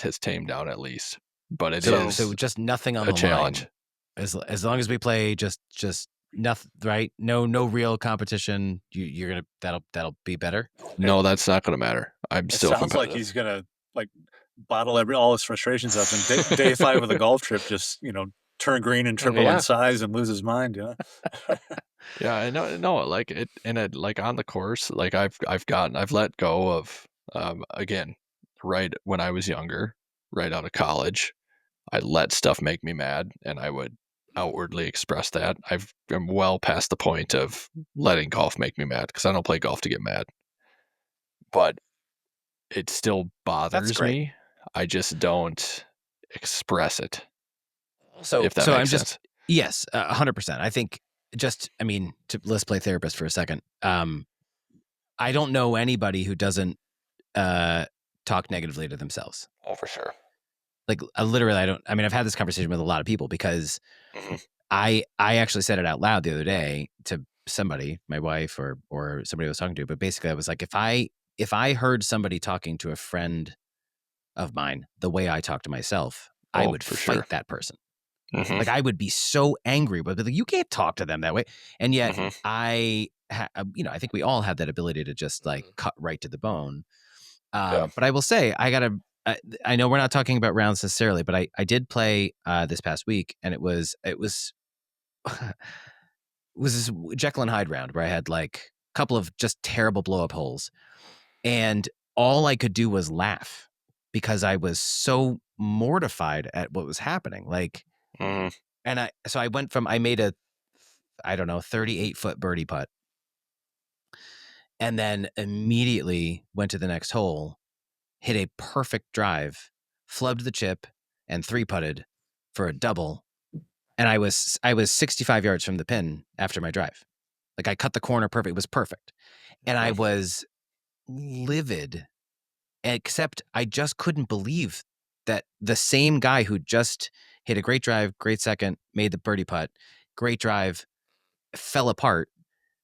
has tamed down at least, but it is so just nothing on a the challenge. Line. As long as we play just nothing, right? No real competition. You're gonna that'll be better. No, that's not gonna matter. I'm still sounds like he's gonna like bottle all his frustrations up and day 5 of the golf trip just turn green and triple in size and lose his mind. Yeah, I know. No, like it, and it, like on the course, like I've let go of, again, right when I was younger, right out of college, I let stuff make me mad, and I would outwardly express that. I'm well past the point of letting golf make me mad because I don't play golf to get mad, but it still bothers me. I just don't express it. So if that so makes I'm sense. just yes, 100%. I think let's play therapist for a second. I don't know anybody who doesn't talk negatively to themselves. Oh, for sure. Like literally, I've had this conversation with a lot of people because I actually said it out loud the other day to somebody, my wife or somebody I was talking to. But basically, I was like, if I heard somebody talking to a friend of mine the way I talk to myself, I would fight that person. Like I would be so angry, but like, you can't talk to them that way. And yet I think we all have that ability to just like cut right to the bone. But I will say, I know we're not talking about rounds necessarily, but I did play this past week, and it was this Jekyll and Hyde round where I had like a couple of just terrible blow up holes, and all I could do was laugh because I was so mortified at what was happening. Like, and I made a 38-foot birdie putt, and then immediately went to the next hole, hit a perfect drive, flubbed the chip, and 3-putted for a double. And I was 65 yards from the pin after my drive. Like I cut the corner perfect. It was perfect. And I was livid, except I just couldn't believe that the same guy who just hit a great drive, great second, made the birdie putt, great drive, fell apart,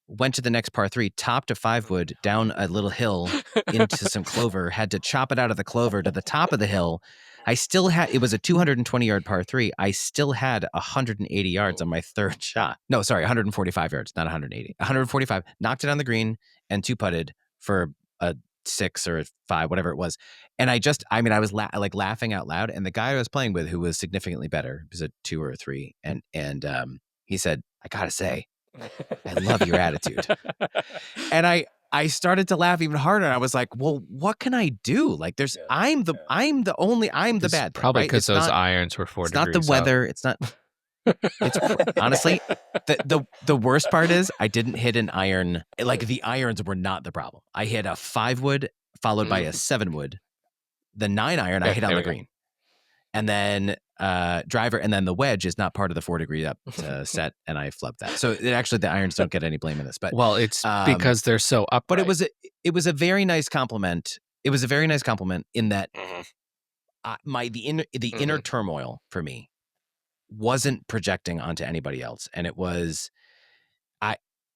went to the next par 3, topped a 5-wood down a little hill into some clover, had to chop it out of the clover to the top of the hill. I still had, it was a 220-yard par 3. I still had 180 yards on my third shot. No, sorry, 145 yards, not 180. 145, knocked it on the green and 2-putted for a 6 or a 5, whatever it was. And I was laughing out loud. And the guy I was playing with, who was significantly better, it was a 2 or a 3. And he said, I gotta say, I love your attitude. And I started to laugh even harder. And I was like, well, what can I do? Like I'm the bad thing, probably right? because those irons were 4 It's not degrees the weather. It's not, honestly, the worst part is I didn't hit an iron. Like the irons were not the problem. I hit a 5-wood followed by a 7-wood. The 9-iron I hit on the green. And then driver, and then the wedge is not part of the 4-degree up set, and I flubbed that. So actually, the irons don't get any blame in this. But it's because they're so upright. But it was a very nice compliment. It was a very nice compliment in that the inner turmoil for me wasn't projecting onto anybody else, and it was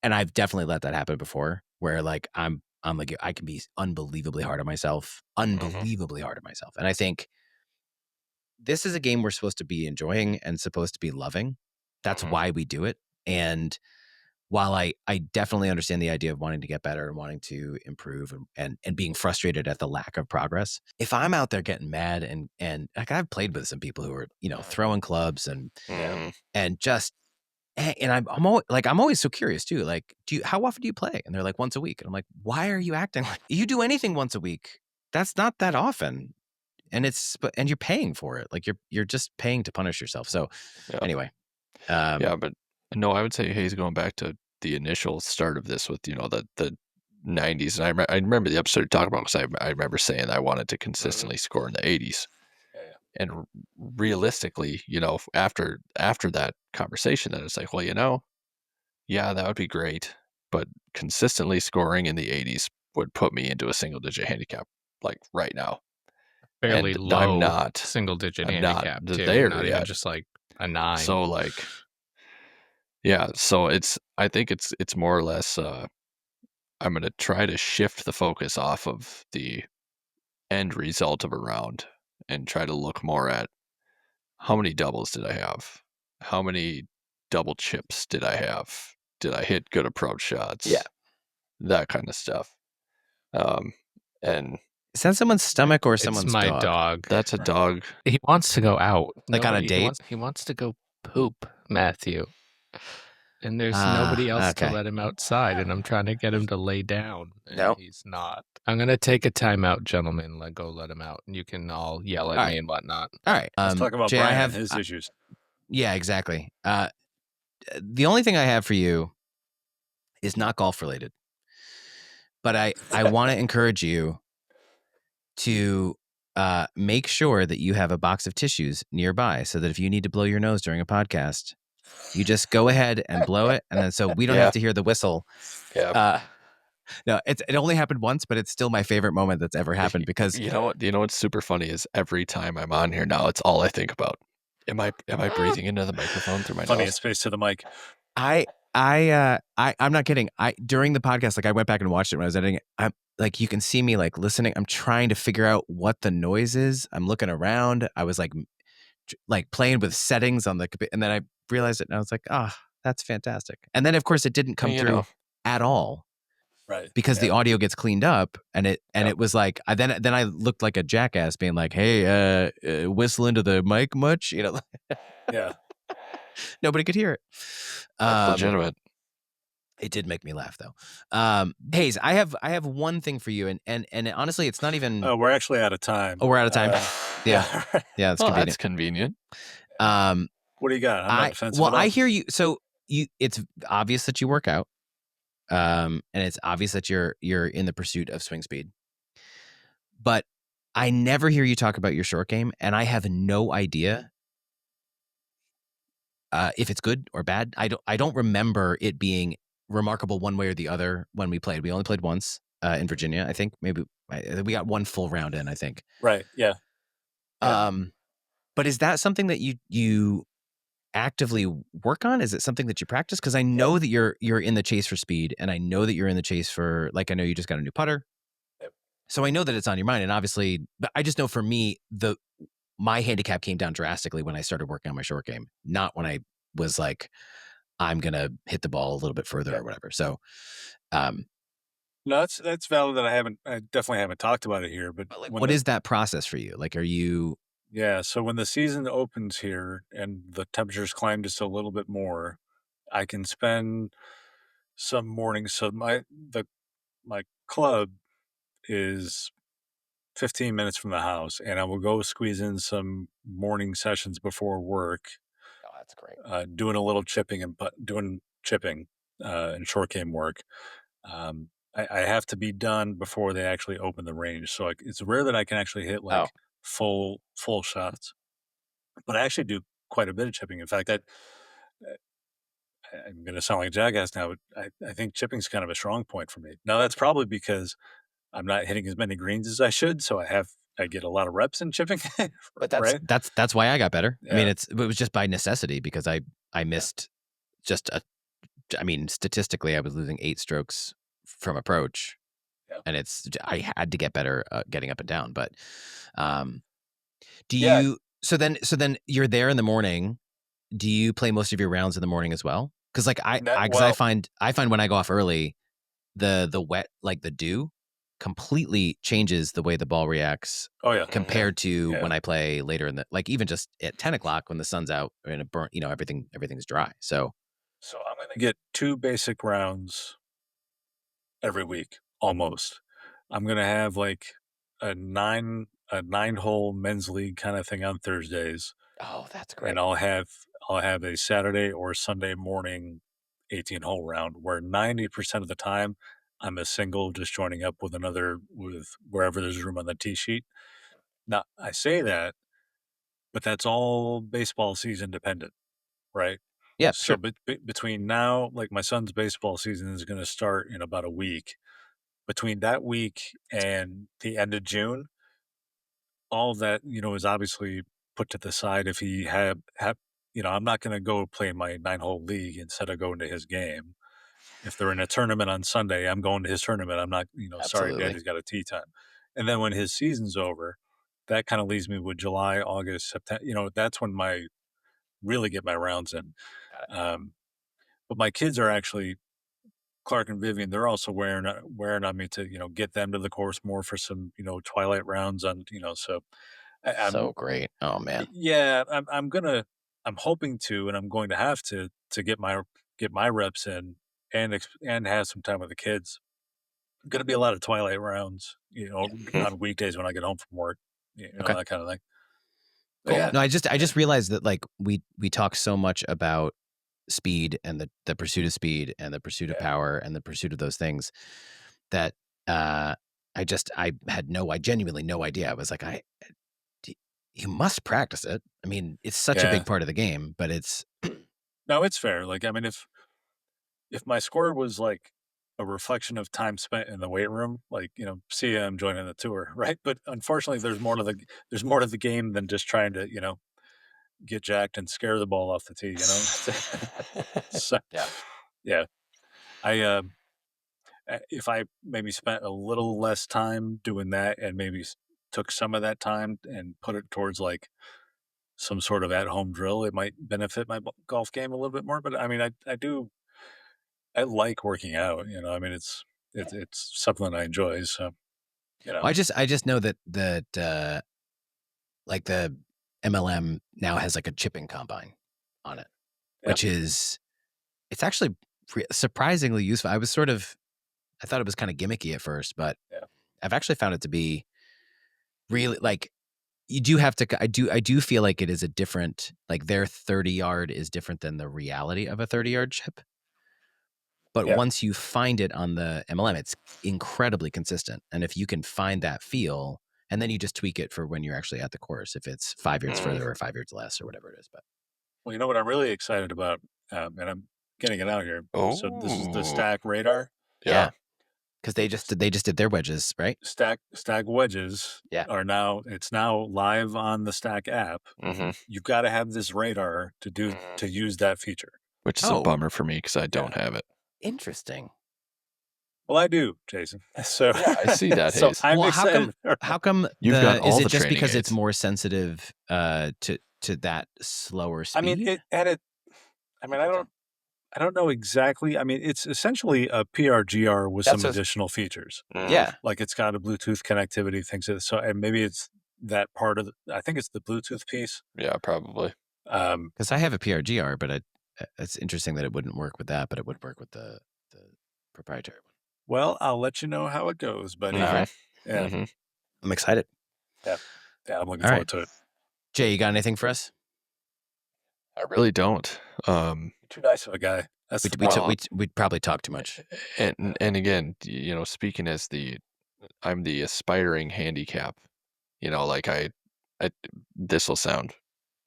I've definitely let that happen before, where like I'm like I can be unbelievably hard on myself, and I think. This is a game we're supposed to be enjoying and supposed to be loving. That's why we do it. And while I definitely understand the idea of wanting to get better and wanting to improve and being frustrated at the lack of progress, if I'm out there getting mad and like I've played with some people who are, throwing clubs and just, and I'm always so curious too. Like, how often do you play? And they're like, once a week. And I'm like, why are you acting like you do anything once a week? That's not that often. And you're paying for it. Like you're just paying to punish yourself. So anyway. But no, I would say, Hayes, going back to the initial start of this with, the 90s. And I remember the episode you're talking about, because I remember saying I wanted to consistently score in the 80s. And realistically, after that conversation, then it's like, well, that would be great. But consistently scoring in the 80s would put me into a single digit handicap, like right now. Fairly and low I'm not single digit I'm handicap not too. there Not yet. even just like a 9. So like, so I think it's more or less I'm going to try to shift the focus off of the end result of a round and try to look more at how many doubles did I have? How many double chips did I have? Did I hit good approach shots? Yeah. That kind of stuff. And is that someone's stomach or someone's it's my dog? dog. That's a dog. He wants to go out. Like on a date? He wants to go poop, Matthew. And there's nobody else to let him outside, and I'm trying to get him to lay down. And he's not. I'm going to take a timeout, gentlemen. Let him out. And you can all yell at me and whatnot. All right. Let's talk about Jay, Brian and his issues. Yeah, exactly. The only thing I have for you is not golf related. But I want to encourage you to make sure that you have a box of tissues nearby, so that if you need to blow your nose during a podcast, you just go ahead and blow it, and then so we don't have to hear the whistle. Yeah. No, it only happened once, but it's still my favorite moment that's ever happened, because you know what's super funny is every time I'm on here now, it's all I think about. Am I breathing into the microphone through my Funniest nose? face to the mic. I'm not kidding. During the podcast, like I went back and watched it when I was editing it. I'm like, you can see me like listening. I'm trying to figure out what the noise is. I'm looking around. I was like playing with settings on and then I realized it, and I was like, that's fantastic. And then of course it didn't come through at all. Right. Because the audio gets cleaned up, and it was like then I looked like a jackass being like, hey, whistle into the mic much? Yeah. Nobody could hear it. That's legitimate. It did make me laugh though. Hayes, I have one thing for you, and honestly, it's not even. Oh, we're actually out of time. Oh, we're out of time. Yeah, that's convenient. That's convenient. What do you got? I'm not defensive. I hear you. So it's obvious that you work out. and it's obvious that you're in the pursuit of swing speed. But I never hear you talk about your short game, and I have no idea if it's good or bad. I don't remember it being remarkable one way or the other when we played. We only played once in Virginia, I think. Maybe we got one full round in, I think. Right. Yeah. Yeah. But is that something that you actively work on? Is it something that you practice? Because I know that you're in the chase for speed, and I know that you're in the chase for, like, I know you just got a new putter. Yep. So I know that it's on your mind, and obviously, but I just know for me, my handicap came down drastically when I started working on my short game, not when I was like, I'm gonna hit the ball a little bit further or whatever. So, No, that's valid. That I definitely haven't talked about it here. But like, what is that process for you? Like, are you? Yeah, so when the season opens here and the temperatures climb just a little bit more, I can spend some mornings. So my club is 15 minutes from the house, and I will go squeeze in some morning sessions before work, Oh, that's great. doing a little chipping and short game work. I have to be done before they actually open the range, so it's rare that I can actually hit like full shots. But I actually do quite a bit of chipping. In fact, I'm going to sound like a jackass now, but I think chipping's kind of a strong point for me. Now, that's probably because I'm not hitting as many greens as I should, so I get a lot of reps in chipping. But right? that's why I got better. Yeah. I mean, it was just by necessity because I missed just I mean, statistically, I was losing 8 strokes from approach, and I had to get better getting up and down. But do you? So then you're there in the morning. Do you play most of your rounds in the morning as well? Because like I find when I go off early, the wet, like the dew, completely changes the way the ball reacts. Oh yeah, compared to when I play later in the, like, even just at 10 o'clock when the sun's out and it burnt, everything's dry. So I'm going to get 2 basic rounds every week almost. I'm going to have like a 9-hole men's league kind of thing on Thursdays. Oh, that's great. And I'll have a Saturday or Sunday morning 18-hole round where 90% of the time I'm a single just joining up with wherever there's room on the tee sheet. Now, I say that, but that's all baseball season dependent, right? Yeah, So sure. between now, like my son's baseball season is going to start in about a week. Between that week and the end of June, all of that, is obviously put to the side if he I'm not going to go play my 9-hole league instead of going to his game. If they're in a tournament on Sunday, I'm going to his tournament. I'm not, sorry, Absolutely. Daddy's got a tee time. And then when his season's over, that kind of leaves me with July, August, September. That's when really get my rounds in. But my kids are actually, Clark and Vivian, they're also wearing on me to, get them to the course more for some, twilight rounds on, so So great. Oh man. yeah, I'm hoping to, and I'm going to have to get my reps in and have some time with the kids. Going to be a lot of twilight rounds, on weekdays when I get home from work, Okay. that kind of thing. Cool. Yeah. No, I just realized that, like, we talk so much about speed and the pursuit of speed and the pursuit of power and the pursuit of those things that I had genuinely no idea. I was like, you must practice it. I mean, it's such a big part of the game, but it's No, it's fair. Like, I mean, if my score was like a reflection of time spent in the weight room, like, see, I'm joining the tour, right? But unfortunately, there's more to the game than just trying to, get jacked and scare the ball off the tee, So, yeah. I if I maybe spent a little less time doing that and maybe took some of that time and put it towards like some sort of at-home drill, it might benefit my golf game a little bit more. But I mean, I like working out. I mean, it's something I enjoy. So, I just know that like the MLM now has like a chipping combine on it, which is, it's actually surprisingly useful. I thought it was kind of gimmicky at first, but I've actually found it to be really, like, you do have to, I do feel like it is a different, like, their 30 yard is different than the reality of a 30 yard chip. But Yeah. once you find it on the MLM, it's incredibly consistent. And if you can find that feel, and then you just tweak it for when you're actually at the course, if it's 5 yards further or 5 yards less or whatever it is. But Well, you know what I'm really excited about, and I'm getting it out here. So this is the Oh. stack radar. yeah, because they just did their wedges, right? Stack wedges Yeah. are now live on the Stack app. Mm-hmm. You've got to have this radar to use that feature. Which is Oh. a bummer for me because I don't have it. Interesting. Well, I do, Jason. So Yeah, I see that, So Hayes. I'm Well, excited. How come You've got all is the it just training because it's aids. more sensitive to that slower speed? I mean, I don't know exactly. I mean, it's essentially a PRGR with That's some a- additional features. yeah. Like it's got a Bluetooth connectivity, things like so, and maybe it's that part of I think it's the Bluetooth piece. Yeah, probably. Because I have a PRGR, but it's interesting that it wouldn't work with that, but it would work with the proprietary one. Well, I'll let you know how it goes, buddy. All right. Yeah. Mhm. I'm excited. Yeah, I'm looking All forward right. to it. Jay, you got anything for us? I really don't. You're too nice of a guy. That's the problem. We'd probably talk too much. And again, speaking as I'm the aspiring handicap. Like this will sound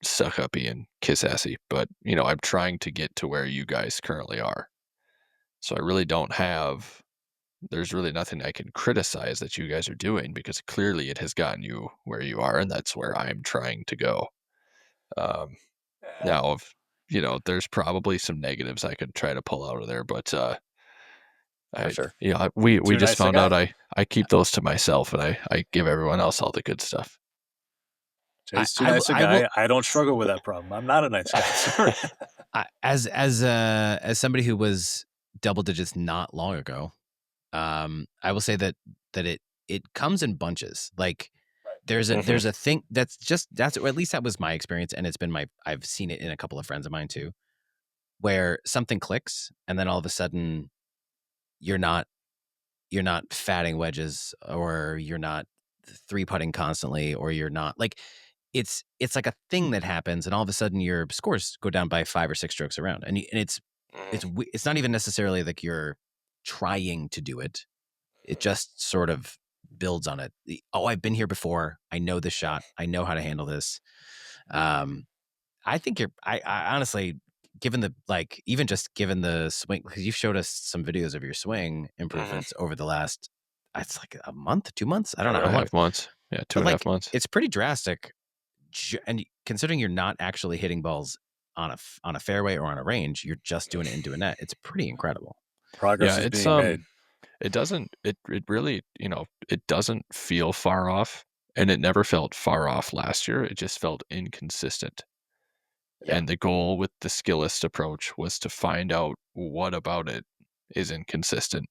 suck uppy and kiss assy, but I'm trying to get to where you guys currently are. So I really don't have. There's really nothing I can criticize that you guys are doing because clearly it has gotten you where you are, and that's where I'm trying to go. Now, there's probably some negatives I could try to pull out of there, but For sure. we Too just nice a found guy. out I keep those to myself, and I give everyone else all the good stuff. Jay's too I- nice a I guy. will- I don't struggle with that problem. I'm not a nice guy. Sorry. As somebody who was double digits not long ago, I will say that it comes in bunches. Like there's a thing that's or at least that was my experience, and it's been I've seen it in a couple of friends of mine too, where something clicks and then all of a sudden you're not fatting wedges, or you're not 3-putting constantly, or you're not like it's like a thing that happens, and all of a sudden your scores go down by 5 or 6 strokes around, and it's not even necessarily like you're trying to do it. It just sort of builds on it. I've been here before. I know this shot. I know how to handle this. I think I honestly, given the swing, because you've showed us some videos of your swing improvements over the last, it's like a month, 2 months. I don't know how long. 2.5 months. Yeah, But 2.5 months. It's pretty drastic. And considering you're not actually hitting balls on a fairway or on a range, you're just doing it into a net. It's pretty incredible. Progress is being made. It doesn't. It really. It doesn't feel far off, and it never felt far off last year. It just felt inconsistent. Yeah. And the goal with the skillist approach was to find out what about it is inconsistent,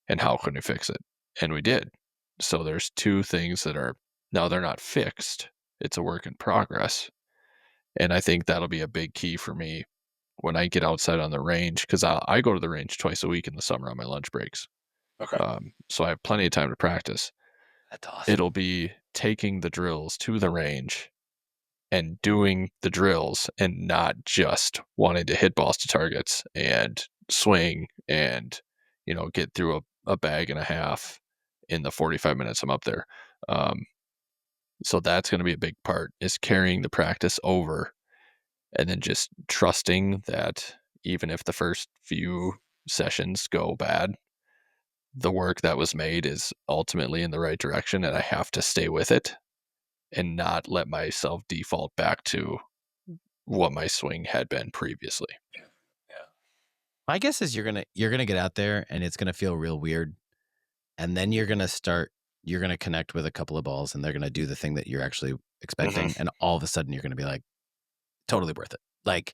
and how can we fix it. And we did. So there's 2 things that are now they're not fixed. It's a work in progress, and I think that'll be a big key for me when I get outside on the range, because I go to the range twice a week in the summer on my lunch breaks. Okay. So I have plenty of time to practice. That's awesome. It'll be taking the drills to the range and doing the drills and not just wanting to hit balls to targets and swing and, get through a bag and a half in the 45 minutes I'm up there. So that's going to be a big part, is carrying the practice over and then just trusting that even if the first few sessions go bad, the work that was made is ultimately in the right direction, and I have to stay with it and not let myself default back to what my swing had been previously. My guess is you're gonna get out there and it's gonna feel real weird, and then you're gonna connect with a couple of balls, and they're gonna do the thing that you're actually expecting, and all of a sudden you're gonna be like, totally worth it. Like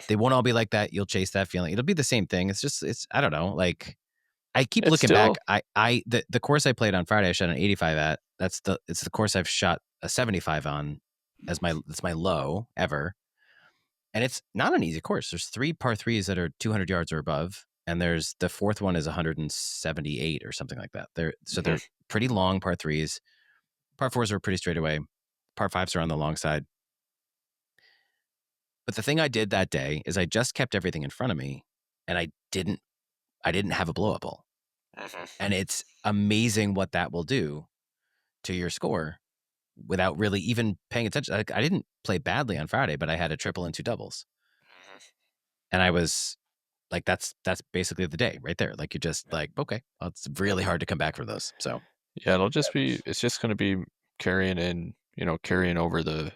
they won't all be like that. You'll chase that feeling. It'll be the same thing. It's I don't know. Like I keep looking back. The course I played on Friday, I shot an 85 at. It's the course I've shot a 75 on as it's my low ever. And it's not an easy course. There's 3 par 3s that are 200 yards or above, and there's the 4th one is 178 or something like that. They're pretty long par 3s. Par 4s are pretty straight away. Par 5s are on the long side. But the thing I did that day is I just kept everything in front of me, and I didn't I didn't have a blow up ball. And it's amazing what that will do to your score without really even paying attention. I didn't play badly on Friday, but I had a triple and 2 doubles. And I was like, that's basically the day right there. Like, you're just like, okay, well, it's really hard to come back from those. So Yeah, it's just going to be carrying over the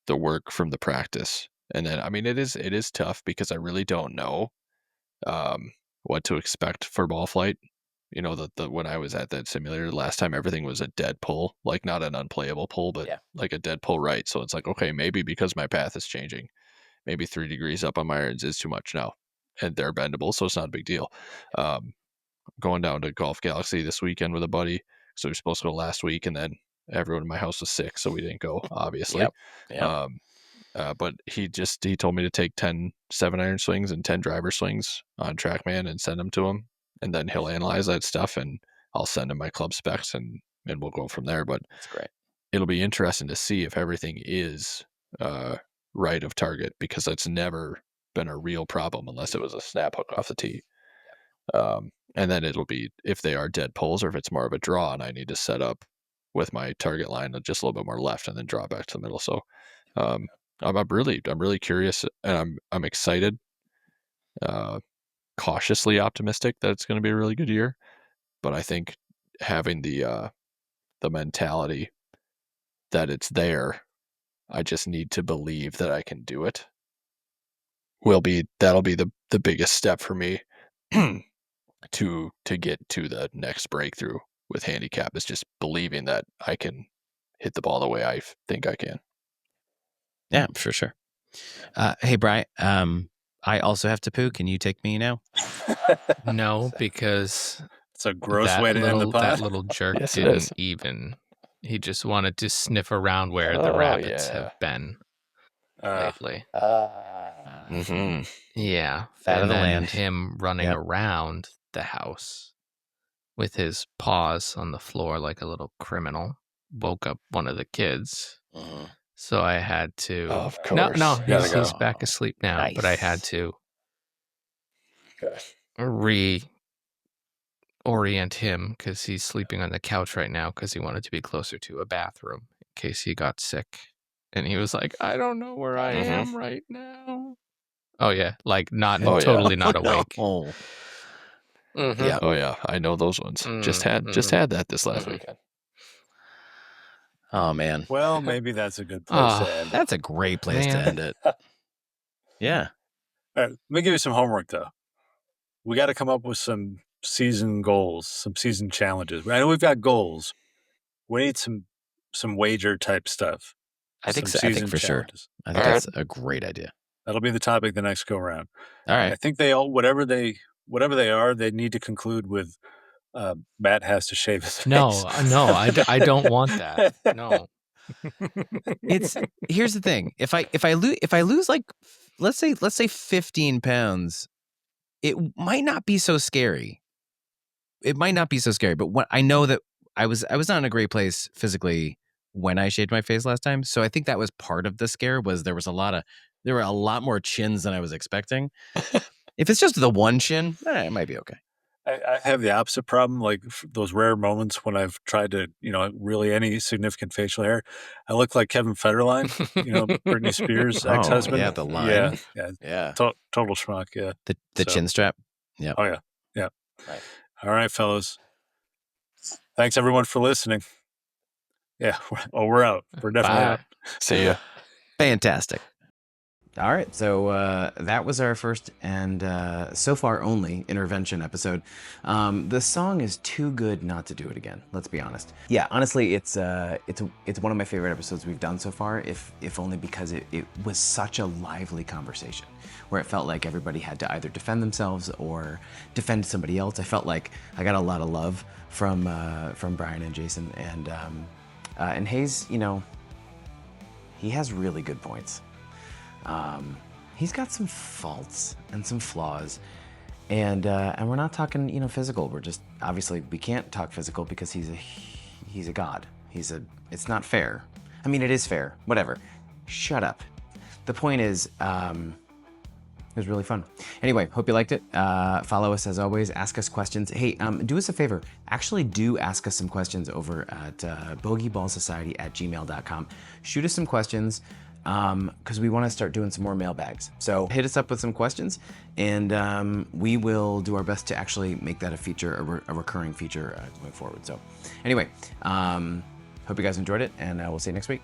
work from the practice. And then, I mean, it is tough because I really don't know what to expect for ball flight. You know, when I was at that simulator last time, everything was a dead pull, like not an unplayable pull, but like a dead pull right. So it's like, okay, maybe because my path is changing, maybe 3 degrees up on my irons is too much now, and they're bendable, so it's not a big deal. Going down to Golf Galaxy this weekend with a buddy, so we were supposed to go last week, and then everyone in my house was sick, so we didn't go, obviously. Yep. But he told me to take 10 7-iron swings and 10 driver swings on TrackMan and send them to him, and then he'll analyze that stuff, and I'll send him my club specs, and we'll go from there. But That's great. It'll be interesting to see if everything is right of target, because that's never been a real problem unless it was a snap hook off the tee. And then it'll be if they are dead pulls or if it's more of a draw, and I need to set up with my target line just a little bit more left and then draw back to the middle. So I'm really curious, and I'm excited, cautiously optimistic that it's going to be a really good year. But I think having the mentality that it's there, I just need to believe that I can do it. That'll be the biggest step for me to get to the next breakthrough with handicap, is just believing that I can hit the ball the way I think I can. Yeah, for sure. Hey, Brian, I also have to poo. Can you take me now? No, because it's a gross way to end the pod. That little jerk Yes, didn't even. He just wanted to sniff around where the rabbits have been lately. Yeah. Fat of the then land. Him running around the house with his paws on the floor like a little criminal woke up one of the kids. So I had to. Of course. No, he's back asleep now. Nice. But I had to reorient him because he's sleeping on the couch right now because he wanted to be closer to a bathroom in case he got sick. And he was like, I don't know where I am right now. Oh, yeah. Like, totally not awake. Oh, yeah. Oh, yeah. I know those ones. Just had that this last weekend. Oh, man. Well, maybe that's a good place to end it. That's a great place to end it. Yeah. All right, let me give you some homework, though. We got to come up with some season goals, some season challenges. I know we've got goals. We need some wager type stuff. I think so. I think for challenges. Sure. I think that's a great idea. That'll be the topic the next go round. All right. I think they all, whatever they are, they need to conclude with Matt has to shave his face. No, I don't want that. No. Here's the thing. If I lose like let's say 15 pounds, it might not be so scary. But what I know that I was not in a great place physically when I shaved my face last time. So I think that was part of the scare. Was there were a lot more chins than I was expecting. If it's just the one chin, it might be okay. I have the opposite problem, like those rare moments when I've tried to, really any significant facial hair. I look like Kevin Federline, Britney Spears' ex-husband. Yeah, the line. Yeah. Total schmuck, yeah. The chin strap. Yeah. Oh, yeah. Yeah. Right. All right, fellas. Thanks, everyone, for listening. Yeah. We're out. We're definitely out. See ya. Fantastic. All right, so that was our first and so far only intervention episode. The song is too good not to do it again. Let's be honest. Yeah, honestly, it's one of my favorite episodes we've done so far. If only because it was such a lively conversation where it felt like everybody had to either defend themselves or defend somebody else. I felt like I got a lot of love from Brian and Jason, and Hayes. He has really good points. He's got some faults and some flaws, and we're not talking, physical. We're just, obviously we can't talk physical because he's a god. It's not fair. I mean, it is fair. Whatever. Shut up. The point is, was really fun. Anyway, hope you liked it. Follow us as always. Ask us questions. Hey, do us a favor. Actually, do ask us some questions over at bogieballsociety@gmail.com. Shoot us some questions because we want to start doing some more mailbags. So hit us up with some questions, and we will do our best to actually make that a feature, a recurring feature going forward. So anyway, hope you guys enjoyed it, and we'll see you next week.